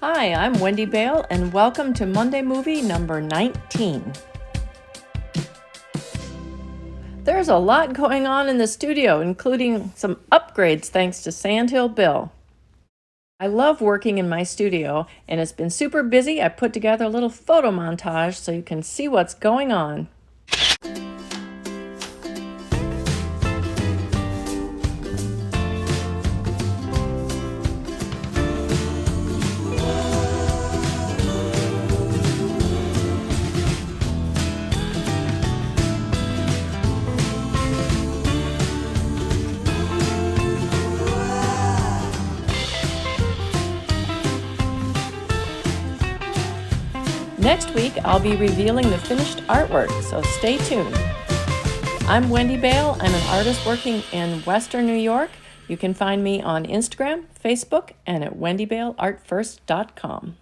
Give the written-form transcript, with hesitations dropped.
Hi, I'm Wendy Bale, and welcome to Monday Movie number 19. There's a lot going on in the studio, including some upgrades thanks to Sandhill Bill. I love working in my studio, and it's been super busy. I put together a little photo montage so you can see what's going on. Next week, I'll be revealing the finished artwork, so stay tuned. I'm Wendy Bale. I'm an artist working in Western New York. You can find me on Instagram, Facebook, and at wendybaleartfirst.com.